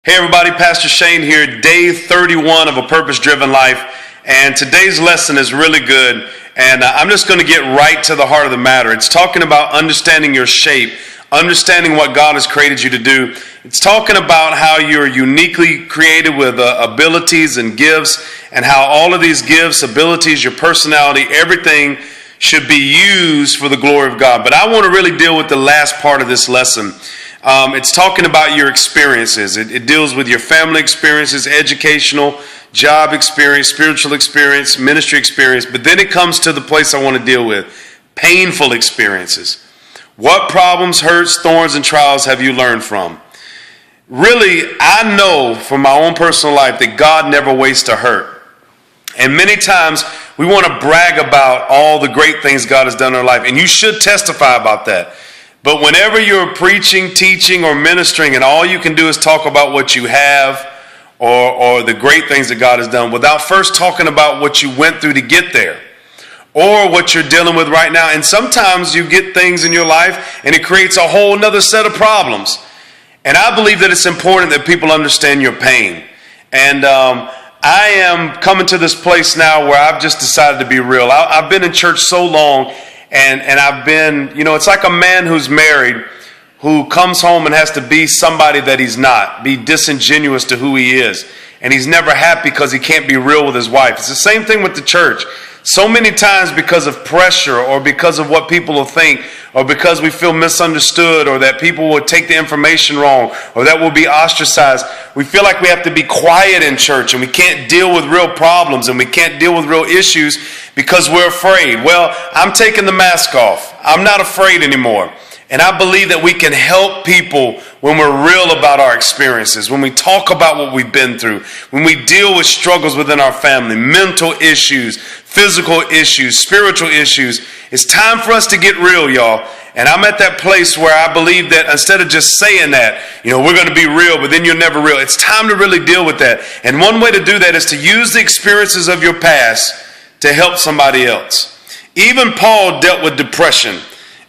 Hey everybody, Pastor Shane here, day 31 of A Purpose-Driven Life, and today's lesson is really good, and I'm just going to get right to the heart of the matter. It's talking about understanding your shape, understanding what God has created you to do. It's talking about how you're uniquely created with abilities and gifts, and how all of these gifts, abilities, your personality, everything should be used for the glory of God. But I want to really deal with the last part of this lesson. It's talking about your experiences. It deals with your family experiences, educational, job experience, spiritual experience, ministry experience. But then it comes to the place I want to deal with, painful experiences. What problems, hurts, thorns, and trials have you learned from? Really, I know from my own personal life that God never wastes a hurt. And many times we want to brag about all the great things God has done in our life. And you should testify about that. But whenever you're preaching, teaching, or ministering, and all you can do is talk about what you have or the great things that God has done without first talking about what you went through to get there or what you're dealing with right now. And sometimes you get things in your life and it creates a whole nother set of problems. And I believe that it's important that people understand your pain. And I am coming to this place now where I've just decided to be real. I've been in church so long. And I've been, it's like a man who's married who comes home and has to be somebody that he's not, be disingenuous to who he is. And he's never happy because he can't be real with his wife. It's the same thing with the church. So many times because of pressure or because of what people will think or because we feel misunderstood or that people will take the information wrong or that we'll be ostracized, we feel like we have to be quiet in church and we can't deal with real problems and we can't deal with real issues because we're afraid. Well, I'm taking the mask off. I'm not afraid anymore. And I believe that we can help people when we're real about our experiences, when we talk about what we've been through, when we deal with struggles within our family, mental issues, physical issues, spiritual issues. It's time for us to get real, y'all. And I'm at that place where I believe that instead of just saying that, we're going to be real, but then you're never real. It's time to really deal with that. And one way to do that is to use the experiences of your past to help somebody else. Even Paul dealt with depression.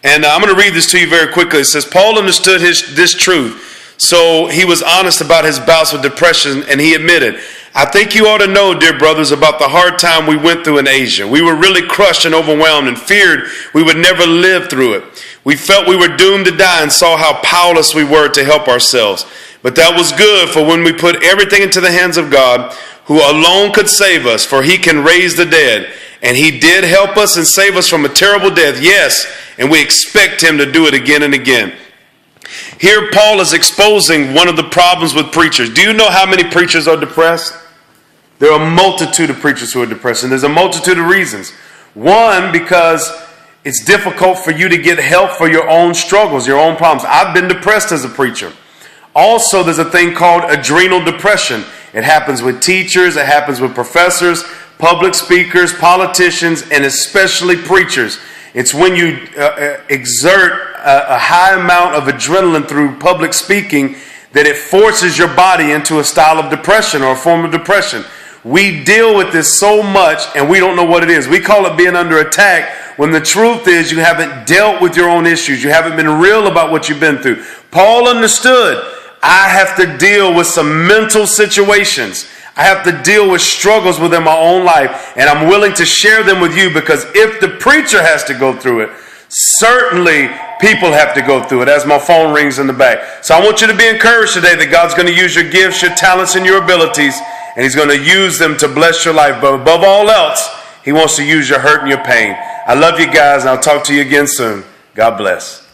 And I'm going to read this to you very quickly. It says, Paul understood this truth, so he was honest about his bouts with depression, and he admitted, I think you ought to know, dear brothers, about the hard time we went through in Asia. We were really crushed and overwhelmed and feared we would never live through it. We felt we were doomed to die and saw how powerless we were to help ourselves. But that was good, for when we put everything into the hands of God, who alone could save us, for he can raise the dead. And he did help us and save us from a terrible death, yes, and we expect him to do it again and again. Here Paul is exposing one of the problems with preachers. Do you know how many preachers are depressed? There are a multitude of preachers who are depressed, and there's a multitude of reasons. One, because it's difficult for you to get help for your own struggles, your own problems. I've been depressed as a preacher. Also, there's a thing called adrenal depression. It happens with teachers, it happens with professors, public speakers, politicians, and especially preachers. It's when you exert a high amount of adrenaline through public speaking that it forces your body into a style of depression or a form of depression. We deal with this so much and we don't know what it is. We call it being under attack when the truth is you haven't dealt with your own issues. You haven't been real about what you've been through. Paul understood, I have to deal with some mental situations. I have to deal with struggles within my own life, and I'm willing to share them with you because if the preacher has to go through it, certainly people have to go through it, as my phone rings in the back. So I want you to be encouraged today that God's going to use your gifts, your talents, and your abilities, and he's going to use them to bless your life. But above all else, he wants to use your hurt and your pain. I love you guys, and I'll talk to you again soon. God bless.